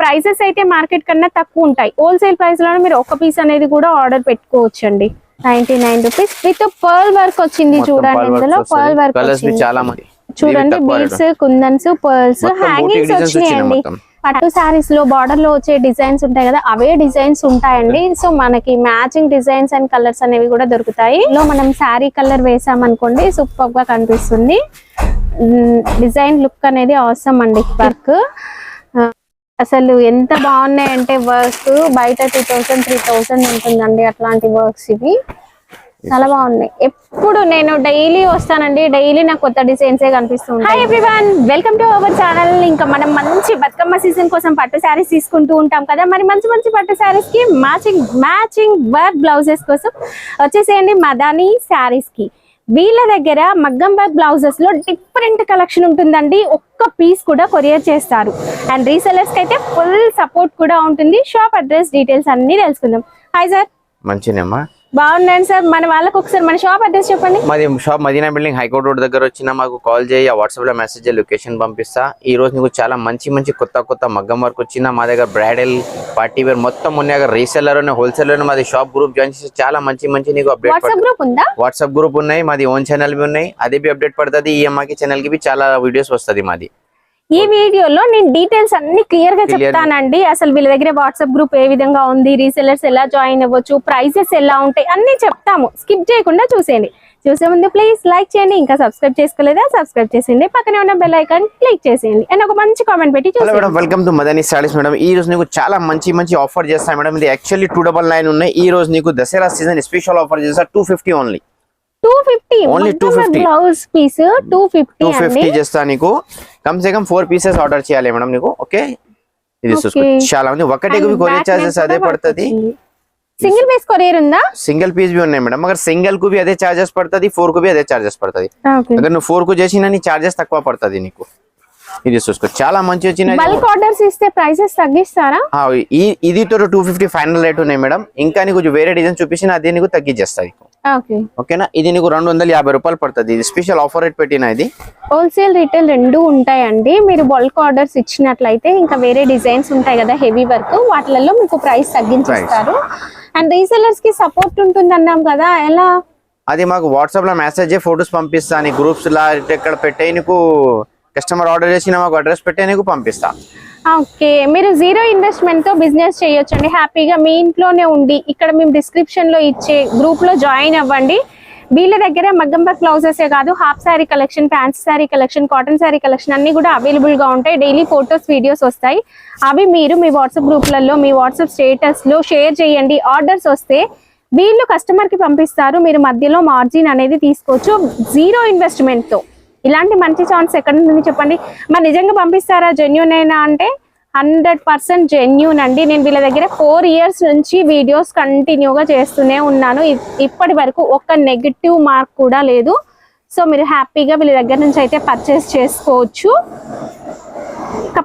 Prices అయితే market కన్నా తక్కువ ఉంటాయి. హోల్సేల్ ప్రైస్ లోనే మీరు ఒక పీస్ అనేది కూడా ఆర్డర్ పెట్టుకోవచ్చు అండి. 99 రూపీస్ విత్ పర్ల్ వర్క్ వచ్చింది. చూడండి ఇందులో పర్ల్ వర్క్ చూడండి, బీడ్స్, కుందన్స్, పర్ల్స్, హ్యాంగింగ్స్ వచ్చినాయండి. పట్టు సారీస్ లో బార్డర్ లో వచ్చే డిజైన్స్ ఉంటాయి కదా, అవే డిజైన్స్ ఉంటాయండి. సో మనకి మ్యాచింగ్ డిజైన్స్ అండ్ కలర్స్ అనేవి కూడా దొరుకుతాయి. లో మనం శారీ కలర్ వేసామనుకోండి సూపర్ గా కనిపిస్తుంది. డిజైన్ లుక్ అనేది అవసరం అండి. వర్క్ అసలు ఎంత బాగున్నాయంటే వర్క్ బయట 2000 3000 ఉంటుందండి అట్లాంటి వర్క్స్. ఇవి చాలా బాగున్నాయి. ఎప్పుడు నేను డైలీ వస్తానండి, డైలీ నాకు కొత్త డిజైన్స్ కనిపిస్తుంది. Hi everyone, welcome to our channel. ఇంకా మనం మంచి బతుకమ్మ సీజన్ కోసం పట్టు శారీస్ తీసుకుంటూ ఉంటాం కదా, మరి మంచి మంచి పట్టు శారీస్ కి మ్యాచింగ్ వర్క్ బ్లౌజెస్ కోసం వచ్చేసేయండి మదాని శారీస్ కి. వీళ్ళ దగ్గర మగ్గం వర్క్ బ్లౌజెస్ లో డిఫరెంట్ కలెక్షన్ ఉంటుందండి. ఒక్క పీస్ కూడా కొరియర్ చేస్తారు. అండ్ రీసెలర్స్ కి అయితే ఫుల్ సపోర్ట్ కూడా ఉంటుంది. షాప్ అడ్రస్ డీటెయిల్స్ అన్ని తెలుసుకుందాం. Hi sir. మంచినమ్మా. బాగున్నాను సార్. మన వాళ్ళకి ఒకసారి మన షాప్ అడ్రస్ చెప్పండి. మాది shop Madina building high court road దగ్గర వచ్చినా మాకు కాల్ చేయి, వాట్సాప్ లో మెసేజ్ లొకేషన్ పంపిస్తా. ఈ రోజు నీకు చాలా మంచి కొత్త మగ్గం వర్క్ వచ్చినా మా దగ్గర బ్రైడల్ పార్టీ వేర్ మొత్తం ఉన్నాయి. రీసెల్లర్ హోల్సేలర్ మాది షాప్ గ్రూప్ జాయిన్ చేసి చాలా మంచి నీకు అప్డేట్. వాట్సాప్ గ్రూప్ ఉన్నాయి, మాది ఓన్ ఛానల్ బి ఉన్నాయి, అదే బి అప్డేట్ పడుతుంది. ఈ అమ్మకి ఛానల్ కి చాలా వీడియోస్ వస్తుంది మాది. ఈ వీడియోలో నేను డీటెయిల్స్ అన్ని క్లియర్ గా చెప్తానండి. అసలు వీళ్ళ దగ్గర వాట్సాప్ గ్రూప్ ఏ విధంగా ఉంది, రీసెలర్స్ ఎలా జాయిన్ అవ్వచ్చు, ప్రైసెస్ ఎలా ఉంటాయి అన్ని చెప్తాము. స్కిప్ చేయకుండా చూసేయండి. చూసే ముందు ప్లీజ్ లైక్ చేయండి. ఇంకా సబ్స్క్రైబ్ చేసుకోలేదా సబ్స్క్రైబ్ చేసేయండి. పక్కనే ఉన్న బెల్ ఐకాన్ క్లిక్ చేసేయండి అండ్ ఒక మంచి కామెంట్ పెట్టి చూసేయండి. Welcome to Madani saris madam. ఈ రోజు నీకు చాలా మంచి ఆఫర్ చేస్తాను మేడం. ఇది యాక్చువల్లీ 299 ఉన్నాయి. ఈ రోజు నీకు దసరా సీజన్ స్పెషల్ ఆఫర్ చేస్తా 250 ఓన్లీ. 250 ఓన్లీ 250 బ్లౌజ్ పీస్ 250 చేస్తా. నీకు come say come 4 pieces order చేయాలి మేడం నీకు. ఓకే, ఇది చాలా మంది ఒకటే కొరియర్ చార్జెస్ అదే పడుతుంది. సింగిల్ పీస్ కొరియర్ ఉందా? సింగిల్ పీస్ भी ఉన్నాయి మేడం, మगर సింగిల్ కు भी అదే చార్జెస్ పడుతుంది, 4 కు भी అదే చార్జెస్ పడుతుంది. అगर నువ్వు 4 కు చేసినా నీ చార్జెస్ తక్కువ పడుతుంది నీకు. ఇది చూసుకో చాలా మంచి వచ్చినాయి. బల్క్ ఆర్డర్స్ ఇస్తే ప్రైసెస్ తగ్గిస్తారా? ఇది తో 250 ఫైనల్ రేట్ ఉన్నాయి మేడం. ఇంకా నీకు వేరే డిజైన్ చూపించినా అదే నీకు తగ్గించేస్తాయి. ఓకేనా, ఇది నీకు 250 రూపాయలు పడుతుంది. ఇది స్పెషల్ ఆఫర్ రేట్ పెట్టిన. ఇది హోల్సేల్ రీటైల్ రెండు ఉంటాయండి. మీరు బల్క్ ఆర్డర్స్ ఇచ్చినట్లయితే ఇంకా వేరే డిజైన్స్ ఉంటాయి కదా హెవీ వర్క్, వాటిలలో మీకు ప్రైస్ తగ్గించేస్తారు. అండ్ రీసెలర్స్ కి సపోర్ట్ ఉంటుంది అన్నాం కదా, ఎలా? అది మాకు వాట్సాప్ లో మెసేజ్ ఫోటోస్ పంపిస్తా. నీ గ్రూప్స్ లా ఇక్కడ పెట్టే నీకు కస్టమర్ ఆర్డర్ చేసిన మాకు అడ్రస్ పెట్టే నీకు పంపిస్తా. ఓకే, మీరు జీరో ఇన్వెస్ట్మెంట్ తో బిజినెస్ చేయొచ్చండి హ్యాపీగా మీ ఇంట్లోనే ఉండి. ఇక్కడ మేము డిస్క్రిప్షన్ లో ఇచ్చే గ్రూప్ లో జాయిన్ అవ్వండి. వీళ్ళ దగ్గర మగ్గం వర్క్ బ్లౌజెస్ కాదు, half sari collection, fancy sari collection, cotton sari collection అన్ని కూడా అవైలబుల్ గా ఉంటాయి. డైలీ ఫోటోస్ వీడియోస్ వస్తాయి. అవి మీరు మీ వాట్సాప్ గ్రూప్లలో మీ వాట్సాప్ స్టేటస్ లో షేర్ చేయండి. ఆర్డర్స్ వస్తే వీళ్ళు కస్టమర్ కి పంపిస్తారు. మీరు మధ్యలో మార్జిన్ అనేది తీసుకోవచ్చు జీరో ఇన్వెస్ట్మెంట్ తో. ఇలాంటి మంచి ఛాన్స్ ఎక్కడ ఉంది చెప్పండి. మరి నిజంగా పంపిస్తారా, జెన్యూన్ అయినా అంటే 100% జెన్యూన్ అండి. నేను వీళ్ళ దగ్గర 4 ఇయర్స్ నుంచి వీడియోస్ కంటిన్యూగా చేస్తూనే ఉన్నాను. ఇప్పటి వరకు ఒక్క నెగిటివ్ మార్క్ కూడా లేదు. సో మీరు హ్యాపీగా వీళ్ళ దగ్గర నుంచి అయితే పర్చేస్ చేసుకోవచ్చు.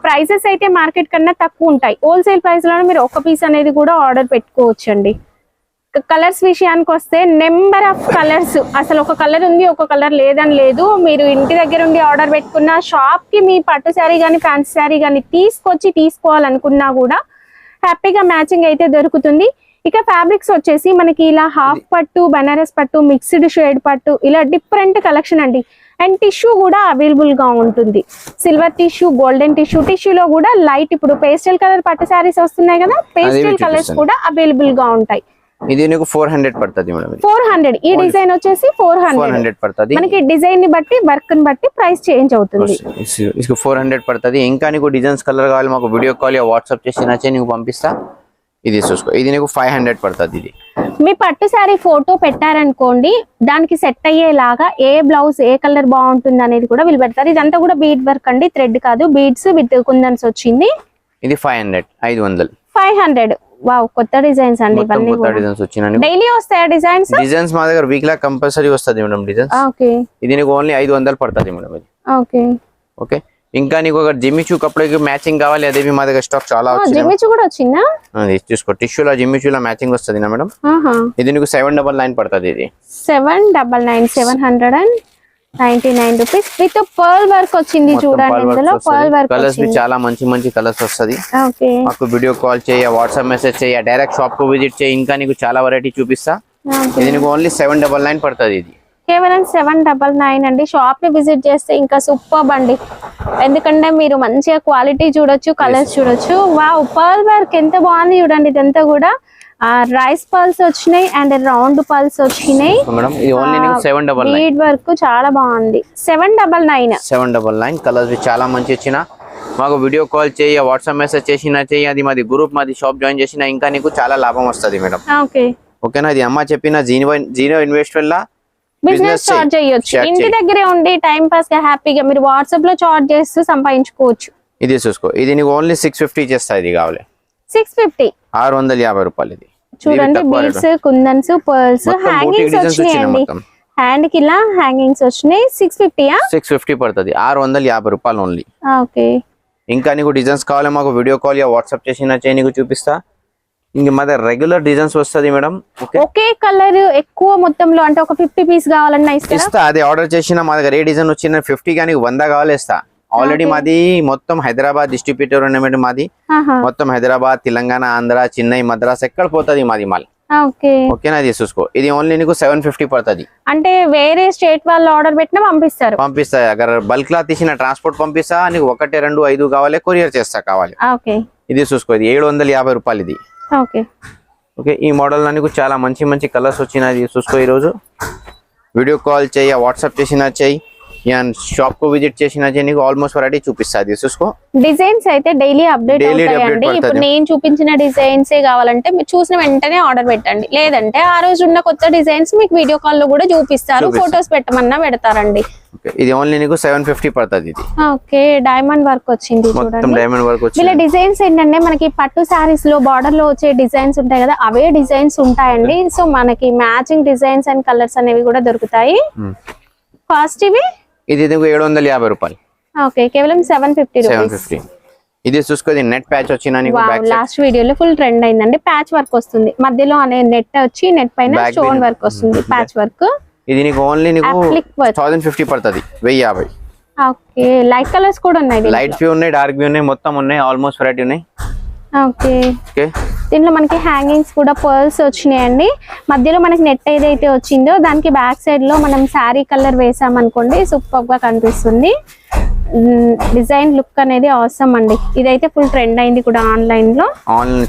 ప్రైసెస్ అయితే మార్కెట్ కన్నా తక్కువ ఉంటాయి. హోల్సేల్ ప్రైస్ లోనే మీరు ఒక పీస్ అనేది కూడా ఆర్డర్ పెట్టుకోవచ్చు అండి. కలర్స్ విషయానికి వస్తే నెంబర్ ఆఫ్ కలర్స్, అసలు ఒక కలర్ ఉంది ఒక కలర్ లేదని లేదు. మీరు ఇంటి దగ్గర ఉండి ఆర్డర్ పెట్టుకున్న, షాప్ కి మీ పట్టు శారీ కానీ ఫ్యాన్సీ శారీ కానీ తీసుకొచ్చి తీసుకోవాలనుకున్నా కూడా హ్యాపీగా మ్యాచింగ్ అయితే దొరుకుతుంది. ఇక ఫ్యాబ్రిక్స్ వచ్చేసి మనకి ఇలా హాఫ్ పట్టు, బనారస్ పట్టు, మిక్స్డ్ షేడ్ పట్టు, ఇలా డిఫరెంట్ కలెక్షన్ అండి. అండ్ టిష్యూ కూడా అవైలబుల్ గా ఉంటుంది. సిల్వర్ టిష్యూ, గోల్డెన్ టిష్యూలో కూడా లైట్, ఇప్పుడు పేస్టల్ కలర్ పట్టు శారీస్ వస్తున్నాయి కదా, పేస్టల్ కలర్స్ కూడా అవైలబుల్ గా ఉంటాయి. ఇది నీకు 400 పడుతుంది మేడం. 400. ఈ డిజైన్ వచ్చేసి 400 పడుతుంది. మనకి డిజైన్ ని బట్టి వర్క్ ని బట్టి ప్రైస్ చేంజ్ అవుతుంది. इसको 400 పడుతుంది. ఇంకా నీకు డిజైన్స్ కలర్ కావాలి మాకు వీడియో కాల్ యా వాట్సాప్ చేసి నచ్చే నీకు పంపిస్తా. ఇది చూసుకో, ఇది నీకు 500 పడుతుంది. ఇది మీ పట్టు శారీ ఫోటో పెట్టారనుకోండి, దానికి సెట్ అయ్యేలాగా ఏ బ్లౌజ్ ఏ కలర్ బాగుంటుంది అనేది కూడా వీళ్ళు పెడతారు. ఇదంతా కూడా బీడ్ వర్క్ అండి, థ్రెడ్ కాదు, బీడ్స్ విత్ కుందన్స్ వచ్చింది. ఇది 500. 500. వావ్, కొత్త డిజైన్స్ అండి ఇవన్నీ. కొత్త డిజైన్స్ వచ్చినాయి. డైలీ వస్తాయా డిజైన్స్? డిజైన్స్ మా దగ్గర వీక్ లా కంపల్సరీ వస్తది మేడం డిజైన్స్. ఓకే, ఇది నీకు ఓన్లీ 500 పడుతుంది మేడం. ఇది ఓకే ఓకే. ఇంకా నీకు ఒక జిమ్మిచూ కప్పులకి మ్యాచింగ్ కావాలి, అదే మా దగ్గర స్టాక్ చాలా వచ్చింది. జిమ్మిచూ కూడా వచ్చిందా? అది చూసుకో, టిష్యూలా జిమ్మిచూలా మ్యాచింగ్ వస్తది నా మేడం. ఇది నీకు 799 పడుతుంది. ఇది 799. 99 రూపీస్ విత్ పర్ల్ వర్క్ వచ్చింది చూడండి ఇందులో పర్ల్ వర్క్ కలర్స్ भी చాలా మంచి మంచి కలర్స్ వస్తది ఓకే మాకు వీడియో కాల్ చేయ వాట్సాప్ మెసేజ్ చేయ డైరెక్ట్ షాప్ కు విజిట్ చేయి ఇంకా నీకు చాలా వెరైటీ చూపిస్తా ఇది నీకు ఓన్లీ 799 పడుతుంది ఇది కేవలం 799 అండి షాప్ ని విజిట్ చేస్తే ఇంకా సూపర్ అండి ఎందుకంటే మీరు మంచిగా క్వాలిటీ చూడొచ్చు కలర్స్ చూడొచ్చు వావ్ పర్ల్ వర్క్ ఎంత బాగుంది చూడండి ఇదంతా కూడా రైస్ పర్ల్స్ వచ్చినాయి అండ్ రౌండ్ పర్ల్స్ వచ్చినాయి మేడం ఇది ఓన్లీ నీకు 799 బీడ్ వర్క్ చాలా బాగుంది 799 కలర్స్ చాలా మంచి వచ్చిన మాకు వీడియో కాల్ చేయ వాట్సాప్ మెసేజ్ చేసినా చేయి అది మాది గ్రూప్ మాది షాప్ జాయిన్ చేసినా ఇంకా నీకు చాలా లాభం వస్తది మేడం ఓకే ఓకేనా ఇది అమ్మ చెప్పిన జీరో ఇన్వెస్ట్మెంట్ లా బిజినెస్ స్టార్ట్ చేయొచ్చు ఇంటి దగ్గరే ఉండి టైం పాస్ గా హ్యాపీగా మీరు వాట్సాప్ లో చార్జ్ చేస్తూ సంపాదించుకోవచ్చు ఇది చూసుకో ఇది నీకు ఓన్లీ 650 చేస్తా ఇది కావాలి 650 650 రూపాయలు ఇది చూడండి బీడ్స్ కుందన్స్ పర్ల్స్ హ్యాంగింగ్స్ వచ్చినాయండి హ్యాండ్ కి ఇలా హ్యాంగింగ్స్ వచ్చినాయి 650 పడుతుంది 650 రూపాయలు ఓన్లీ ఓకే ఇంకా నీకు డిజైన్స్ కావాలి మాకు వీడియో కాల్ యా వాట్సాప్ చేసినా చేయి నీకు చూపిస్తా ఇంక మా దగ్గర రెగ్యులర్ డిజైన్స్ వస్తది మేడం ఒకే కలర్ ఎక్కువ మొత్తంలో అంటే ఒక 50 పీస్ కావాలన్నా ఇస్తా అది ఆర్డర్ చేసిన మా దగ్గర ఏ డిజైన్ వచ్చిన 50 కానీ 100 కావాలి ఇస్తా ఆల్రెడీ మాది మొత్తం హైదరాబాద్ డిస్ట్రిబ్యూటర్ ఉన్నాయి మాది మొత్తం హైదరాబాద్ తెలంగాణ ఆంధ్ర చెన్నై మద్రాస్ ఎక్కడ పోతుంది మాది మాల్ ఓకేనా ఇది చూసుకో ఇది ఓన్లీ నీకు 750 పడుతుంది అంటే వేరే స్టేట్ వాళ్ళు ఆర్డర్ పెట్టినా పంపిస్తా అగర్ బల్క్ లా తీసిన ట్రాన్స్పోర్ట్ పంపిస్తా నీకు 1 2 5 కావాలి కొరియర్ చేస్తా కావాలి ఇది చూసుకో ఇది 750 రూపాయలు ఇది ఓకే ఈ మోడల్ నీకు చాలా మంచి మంచి కలర్స్ వచ్చినాయి చూసుకో ఈ రోజు వీడియో కాల్ చేయ వాట్సాప్ చేసినా చేయి షాప్ కు విజిట్ చేసినా చేయి నీకు ఆల్మోస్ట్ వెరైటీ చూపిస్తుంది చూసుకో డిజైన్స్ అయితే డైలీ అప్డేట్ అవుతాయండి ఇప్పుడు నేను చూపించిన డిజైన్స్ కావాలంటే మీరు చూసిన వెంటనే ఆర్డర్ పెట్టండి లేదంటే ఆ రోజు ఉన్న కొత్త డిజైన్స్ మీకు వీడియో కాల్ లో కూడా చూపిస్తారు ఫొటోస్ పెట్టమన్నా పెడతారండి ఇది ఓన్లీ నీకు 750 పడుతుంది ఇది ఓకే డైమండ్ వర్క్ వచ్చింది చూడండి డైమండ్ వర్క్ వచ్చింది ఇలా డిజైన్స్ ఏంటంటే మనకి పట్టు సారీస్ లో బార్డర్ లో వచ్చే డిజైన్స్ ఉంటాయి కదా అవే డిజైన్స్ ఉంటాయండి సో మనకి మ్యాచింగ్ డిజైన్స్ అండ్ కలర్స్ అనేవి కూడా దొరుకుతాయి కాస్ట్ ఇవి ఇది నీకు 750 రూపాయలు ఓకే కేవలం 750 ఇది చూసుకో ఇది నెట్ ప్యాచ్ వచ్చిన నీకు బ్యాక్ లాస్ట్ వీడియోలో ఫుల్ ట్రెండ్ అయిందండి ప్యాచ్ వర్క్ వస్తుంది మధ్యలో అనే నెట్ వచ్చి నెట్ పైన స్టోన్ వర్క్ వస్తుంది ప్యాచ్ వర్క్ ఇది నీకు ఓన్లీ నీకు 1050 పడుతుంది 1050 ఓకే లైట్ కలర్స్ కూడా ఉన్నాయి లైట్ వ్యూ ఉన్నాయి డార్క్ వ్యూ ఉన్నాయి మొత్తం ఉన్నాయి ఆల్మోస్ట్ వెరైటీ ఉన్నాయి ఓకే ఓకే దీంట్లో మనకి హ్యాంగింగ్స్ కూడా పర్ల్స్ వచ్చినాయండి మధ్యలో మనకి నెట్ ఏదైతే వచ్చిందో దానికి బ్యాక్ సైడ్ లో మనం శారీ కలర్ వేసామనుకోండి సూపర్ గా కనిపిస్తుంది డిజైన్ లుక్ అనేది అవసరం అండి ఇదైతే ఫుల్ ట్రెండ్ అయింది కూడా ఆన్లైన్ లో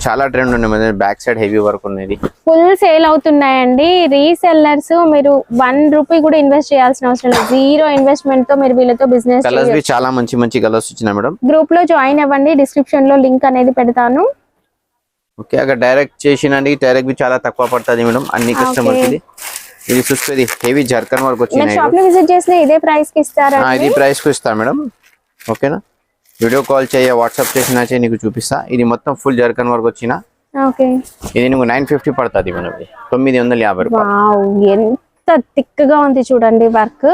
చాలా ట్రెండ్ ఉంది బ్యాక్ సైడ్ హెవీ వర్క్ ఉన్నది ఫుల్ సేల్ అవుతున్నాయండి రీసెల్లర్స్ మీరు 1 రూపీ కూడా ఇన్వెస్ట్ చేయాల్సిన అవసరం లేదు జీరో ఇన్వెస్ట్మెంట్ తో మీరు వీళ్ళతో బిజినెస్ కలర్స్ చాలా మంచి మంచి కలర్స్ వచ్చినాయి మేడం గ్రూప్ లో జాయిన్ అవ్వండి డిస్క్రిప్షన్ లో లింక్ అనేది పెడతాను ఓకే అక్కడ డైరెక్ట్ చేసినండి డైరెక్ట్ भी చాలా తక్కువ పడుతుంది మేడం అన్ని కస్టమర్స్ కి ఇది చూస్తుంది హెవీ జర్కన్ వర్క్ వచ్చినాయి షాప్ ని విజిట్ చేస్తే ఇదే ప్రైస్ కి ఇస్తారా ఇది ప్రైస్ కు ఇస్తా మేడం ఓకేనా వీడియో కాల్ చేయ వాట్సాప్ చేసినా చేయి నీకు చూపిస్తా ఇది మొత్తం ఫుల్ జర్కన్ వర్క్ వచ్చిన ఓకే ఇది నీకు 950 పడుతుంది మేడం 950 రూపాయలు వావ్ ఎంత థిక్ గా ఉంది చూడండి వర్క్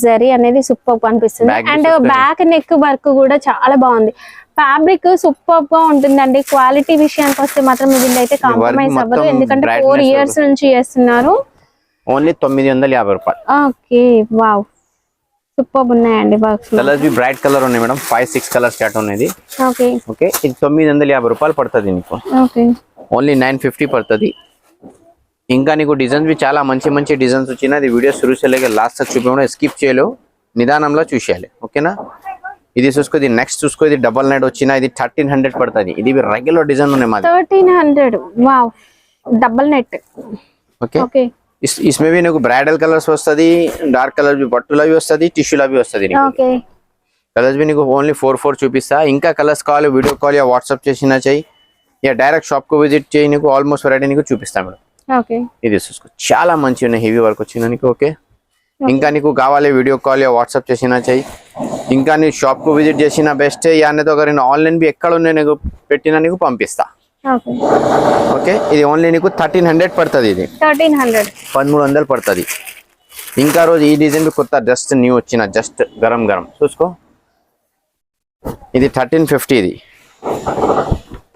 జరీ అనేది సూపర్ కనిపిస్తుంది అండ్ బ్యాక్ నెక్ వర్క్ కూడా చాలా బాగుంది ఫ్యాబ్రిక్ సూపర్ గా ఉంటుందండి క్వాలిటీ విషయానికి వస్తే మాత్రం వీళ్ళైతే కాంప్రమైజ్ అవ్వరు ఎందుకంటే 4 ఇయర్స్ నుంచి చేస్తున్నారు ఓన్లీ 950 రూపాయలు ఓకే వావ్ సూపర్ ఉన్నాయండి వర్క్స్ కలర్స్ भी బ్రైట్ కలర్ ఉన్నాయి మేడం 5 6 కలర్స్ స్టార్ట్ ఉన్నాయి ఓకే ఓకే ఇది 950 రూపాయలు పడుతుంది నీకు ఓకే ఓన్లీ 950 పడుతుంది ఇంకా నీకు డిజైన్స్ भी చాలా మంచి మంచి డిజైన్స్ వచ్చినాయి వీడియో शुरू से लेकर लास्ट तक చూపించడం స్కిప్ చేయలేవు నిదానంలో చూసేయాలి ఓకేనా ఇది చూసుకో ఇది నెక్స్ట్ చూసుకో ఇది డబుల్ నైట్ వచ్చిన ఇది 1300 పడుతుంది ఇది రెగ్యులర్ డిజైన్ ఉన్నాయి మాది 1300 wow double net okay okay इसमें भी నీకు బ్రైడల్ కలర్స్ వస్తది డార్క్ కలర్ भी పట్టులా भी వస్తది టిష్యూలా भी వస్తది ఓకే కలర్స్ भी నీకు ఓన్లీ 4 చూపిస్తా ఇంకా కలర్స్ కావాలి వీడియో కాల్ యా వాట్సాప్ చేసినా చేయి యా డైరెక్ట్ షాప్ కు విజిట్ చేయి నీకు ఆల్మోస్ట్ వెరైటీ నీకు చూపిస్తా మేడం ఓకే ఇది చూసుకో చాలా మంచి ఉన్నాయి హెవీ వర్క్ వచ్చిన నీకు ఓకే ఇంకా నీకు కావాలి వీడియో కాల్ యా వాట్సాప్ చేసినా చేయి ఇంకా నీ షాప్ కు విజిట్ చేసినా బెస్ట్ యానేతో అగర్ నేను ఆన్లైన్ भी ఎక్కడ ఉన్నాయి నీకు పెట్టినా నీకు పంపిస్తా ఓకే ఓకే ఇది ఓన్లీ నీకు 1300 పడుతుంది ఇది 1300 పడుతుంది ఇంకా రోజు ఈ డిజైన్ కొత్త జస్ట్ న్యూ వచ్చిన జస్ట్ గరం గరం చూసుకో ఇది 1350 ఇది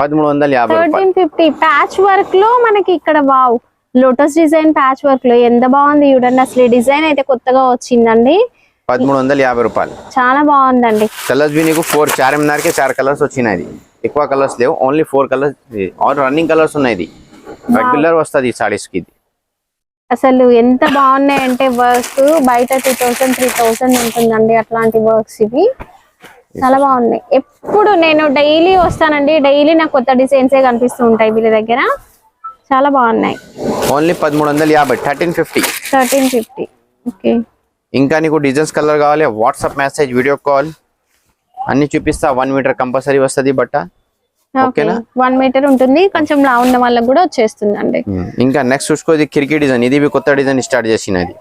1350 1350 ప్యాచ్ వర్క్ లో మనకి ఇక్కడ wow lotus design patch work లో ఎంత బాగుంది చూడండి. అసలు ఈ డిజైన్ అయితే కొత్తగా వచ్చిందండి. 1350 రూపాయలు. చాలా బాగుందండి. కలర్స్ भी నీకు 4 కలర్స్ వచ్చినాయి. ఎక్కువ కలర్స్ లేవు, only 4 colours are running colours ఉన్నాయి. ఇది రెగ్యులర్ వస్తుంది ఈ సారీస్ కి. అసలు ఎంత బాగున్నాయి అంటే వర్క్ బయట 2000 3000 ఉంటుందండి అట్లాంటి వర్క్స్. ఇవి చాలా బాగున్నాయి. ఎప్పుడు నేను డైలీ వస్తానండి, డైలీ నాకు కొత్త డిజైన్స్ కనిపిస్తూ ఉంటాయి వీళ్ళ దగ్గర. చాలా బాగున్నాయి. ఓన్లీ 1350, 1350. ఓకే. ఇంకా నీకు డిజైన్స్ కలర్ కావాలి, వాట్సాప్ మెసేజ్, వీడియో కాల్ అన్ని చూపిస్తా. 1 మీటర్ కంపల్సరీ వస్తుంది బట్ట. ఓకేనా? 1 మీటర్ ఉంటుంది. కొంచెం లా ఉన్న వాళ్ళకి కూడా వచ్చేస్తుందండి. ఇంకా నెక్స్ట్ చూసుకోది కిరికీ డిజైన్. ఇది కొత్త డిజైన్ స్టార్ట్ చేసినది.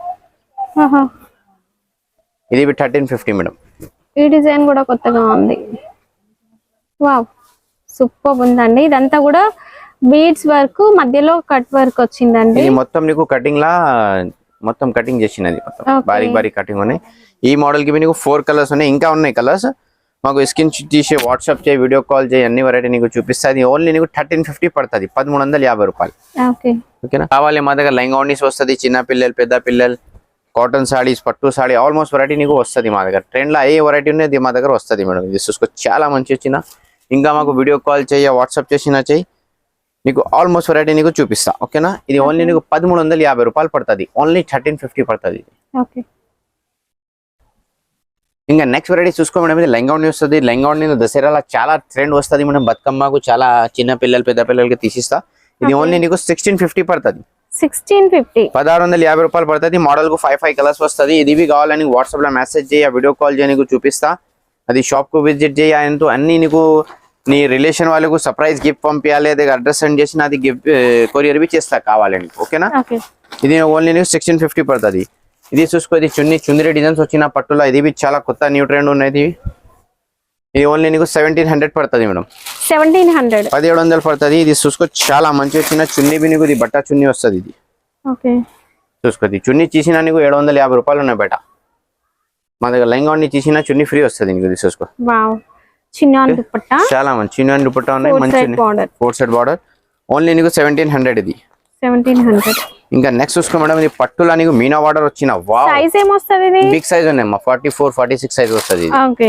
ఇది 1350 మేడం. ఈ డిజైన్ కూడా కొత్తగా ఉంది. వావ్, సూపర్ ఉందండి. ఇదంతా కూడా బీడ్స్ వర్క్, మధ్యలో కట్ వర్క్ వచ్చిందండి. ఇది మొత్తం నీకు కటింగ్ లా మొత్తం కటింగ్ చేసినది. మొత్తం బారీక్ కటింగ్ ఉన్నాయి. ఈ మోడల్ కి నీకు 4 కలర్స్ ఉన్నాయి. ఇంకా ఉన్నాయి కలర్స్. మాకు స్క్రీన్ తీసి వాట్సాప్ చేయి, వీడియో కాల్ చేయి, అన్ని వెరైటీ నీకు చూపిస్తుంది. ఓన్లీ నీకు 1350 పడుతుంది, 1350 రూపాయలు. ఓకేనా? కావాలి మా దగ్గర లెహంగా ఓనీస్ వస్తుంది. చిన్న పిల్లలు, పెద్ద పిల్లలు, కాటన్ సారీస్, పట్టు సారీ, ఆల్మోస్ట్ వెరైటీ నీకు వస్తుంది మా దగ్గర. ట్రెండ్ లో ఏ వెరైటీ ఉన్నది మా దగ్గర వస్తుంది మేడం. ఇది చూసుకో, చాలా మంచి వచ్చిన. ఇంకా మాకు వీడియో కాల్ చేయ, వాట్సాప్ చేసినా చెయ్యి, నీకు ఆల్మోస్ట్ వెరైటీ నీకు చూపిస్తా. ఓకేనా? ఇది ఓన్లీ నీకు 1350 రూపాయలు పడుతుంది, ఓన్లీ 1350 పడుతుంది. ఇంకా నెక్స్ట్ వెరైటీ చూసుకో మేడం. ఇది లెహంగా ఓనీ వస్తుంది. లెహంగా ఓనీ దసరాలో చాలా ట్రెండ్ వస్తుంది మేడం. బతుకమ్మకు చాలా చిన్న పిల్లలు, పెద్ద పిల్లలకి తీసిస్తా. ఇది ఓన్లీ నీకు 1650 పడుతుంది. 1650 రూపాయలు పడుతుంది. మోడల్ కు 5 కలర్స్ వస్తుంది. ఇది కావాలని వాట్సాప్ లో మెసేజ్ చేయ, వీడియో కాల్ చేయ, నీకు చూపిస్తా. అది షాప్ కు విజిట్ చేయ. అన్ని నీకు నీ రిలేషన్ వాళ్ళకు సర్ప్రైజ్ గిఫ్ట్ పంపించాలి. అదే అడ్రస్ సెండ్ చేసిన అది గిఫ్ట్ కొరియర్ బి చేస్తా కావాలని. ఓకేనా? ఇది ఓన్లీ నీకు 1650 పడుతుంది. ఇది చూసుకో, ఇది చుందరి డిజైన్స్ వచ్చిన పట్టులో. ఇది చాలా కొత్త న్యూ ట్రెండ్ ఉన్నది. ఇది ఓన్లీ నీకు 1700 పడుతుంది మేడం. 1700 పడుతుంది. ఇది చూసుకో, చాలా మంచి వచ్చిన చున్నీ బి నీకు. ఇది బట్ట చున్నీ వస్తుంది. ఇది చూసుకో, చున్నీ తీసిన నీకు 750 రూపాయలు ఉన్నాయి బయట. మా దగ్గర లెహంగా ఓనీ తీసిన చున్నీ ఫ్రీ వస్తుంది నీకు. ఇది చూసుకో, చాలా మంచి చిన్న దుపట్టా ఉన్నాయి. మంచి 4 సెట్ బార్డర్. ఓన్లీ నీకు 1700. ఇది 1700. ఇంకా నెక్స్ట్ చూసుకో మేడం. ఇది పట్టులా నీకు మీనా బార్డర్ వచ్చిన. సైజ్ ఏమొస్తది? ఇది బిగ్ సైజ్ ఉన్నాయమ్మా, 44 46 సైజ్ వస్తుంది. ఓకే.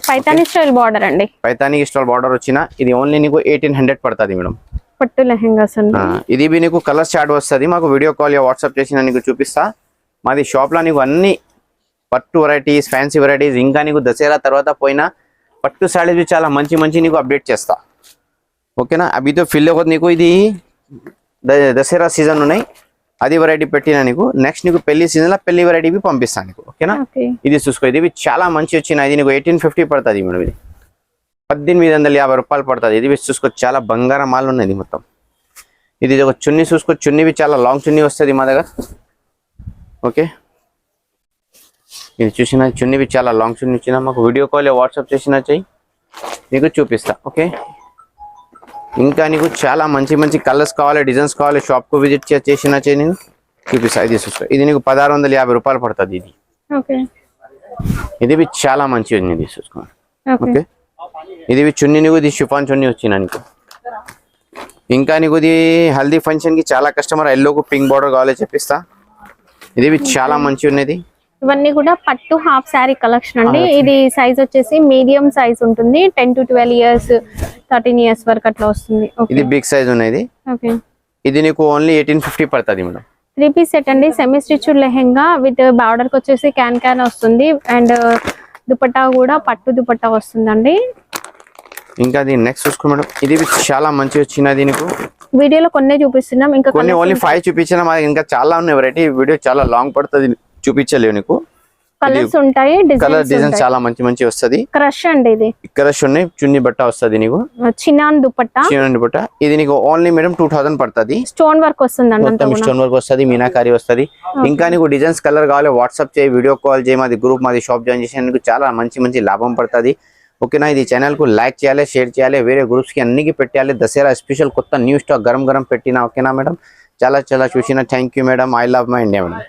పైతాని స్టైల్ బార్డర్ అండి. పైతాని స్టైల్ బార్డర్ వచ్చిన. ఇది ఓన్లీ నీకు 1800 పడుతుంది మేడం. పట్టు లెహంగాస్ అండి. ఇది బి నీకు కలర్ చార్ట్ వస్తుంది. మాకు వీడియో కాల్ వాట్సాప్ చేసిన నీకు చూపిస్తా. మాది షాప్ లో నీకు అన్ని పట్టు వెరైటీస్, ఫ్యాన్సీ వెరైటీస్, ఇంకా నీకు దసరా తర్వాత పోయినా పట్టు సారీస్ చాలా మంచి నీకు అప్డేట్ చేస్తా. ఓకేనా? అభితో ఫిల్ అవ్వదు నీకు. ఇది దసరా సీజన్ ఉన్నాయి, అది వెరైటీ పెట్టినా నీకు. నెక్స్ట్ నీకు పెళ్లి సీజన్ లో పెళ్లి వెరైటీ పంపిస్తాను నీకు. ఓకేనా? ఇది చూసుకో, ఇది చాలా మంచి వచ్చిన. ఇది నీకు 1850 పడుతుంది మేడం. ఇది 1850 రూపాయలు పడుతుంది. ఇది చూసుకో, చాలా బంగారం మాల్ ఉన్నది మొత్తం. ఇది ఒక చున్నీ చూసుకో, చున్నీ చాలా లాంగ్ చున్నీ వస్తుంది మా దగ్గర. ఓకే, ఇది చూసిన చున్నీ చాలా లాంగ్ చున్నీ వచ్చిన. మాకు వీడియో కాల్ వాట్సాప్ చేసినా చెయ్యి, నీకు చూపిస్తా. ఓకే, ఇంకా నీకు చాలా మంచి కలర్స్ కావాలి, డిజైన్స్ కావాలి, షాప్ కు విజిట్ చేసినా చెయ్యి, నేను చూపిస్తా. ఇది చూసుకో, ఇది నీకు 1650 రూపాయలు పడుతుంది. ఇది ఇది చాలా మంచి ఉంది. ఇది చూసుకో. ఓకే, ఇది చున్నీ నీకు ఇది షిఫాన్ చున్నీ వచ్చిన నీకు. ఇంకా నీకు ఇది హల్దీ ఫంక్షన్ కి చాలా కస్టమర్ ఎల్లోకు పింక్ బార్డర్ కావాలి చెప్పిస్తా. ఇది చాలా మంచి ఉన్నది. ఇవన్నీ కూడా పట్టు హాఫ్ శారీ కలెక్షన్ అండి. ఇది సైజ్ వచ్చేసి మీడియం సైజ్ ఉంటుంది. 10 to 12 years 13 years వరకు అట్లా వస్తుంది. ఇది బిగ్ సైజ్ ఉన్నది. ఇది నీకు ఓన్లీ 1850 పడుతుంది మేడం. 3 piece సెట్ అండి. Semi stitched lehenga with border కి వచ్చేసి క్యాన్ వస్తుంది. అండ్ దుపట్టా కూడా పట్టు దుపట్టా వస్తుందండి. ఇంకా అది నెక్స్ట్ చూసుకో మేడం. ఇది చాలా మంచి వచ్చినది. నీకు వీడియోలో కొన్ని చూపిస్తున్నాం, ఇంకా కొన్ని ఓన్లీ 5 చూపించినా. ఇంకా చాలా ఉన్నాయి వెరైటీ. వీడియో చాలా లాంగ్ పడుతుంది, చూపించలేవు నీకు. కలర్స్ ఉంటాయి, కలర్ డిజైన్ చాలా మంచి వస్తది. క్రష్ అండి. ఇది క్రష్ ఉన్నాయి, చున్నీ బట్ట వస్తది నీకు. చిన్నాన్ దుపట్టా. ఇది నీకు ఓన్లీ మేడం 2000 పడుతుంది. స్టోన్ వర్క్ వస్తుంది, మొత్తం స్టోన్ వర్క్ వస్తది, మీనాకారి వస్తది. ఇంకా నీకు డిజైన్స్ కలర్ కావాలి వాట్సాప్ చేయి, వీడియో కాల్ చేయి. మాది గ్రూప్, మాది షాప్ జాయిన్ చేసి నీకు చాలా మంచి లాభం పడుతుంది. ఓకేనా? ఇది ఛానల్ కు లైక్ చేయాలి, షేర్ చేయాలి, వేరే గ్రూప్స్ కి అన్నికి పెట్టాలి. దసరా స్పెషల్ కొత్త న్యూ స్టాక్ గరం పెట్టినా. ఓకేనా మేడం? చాలా చూసిన. Thank you madam. I love my India madam.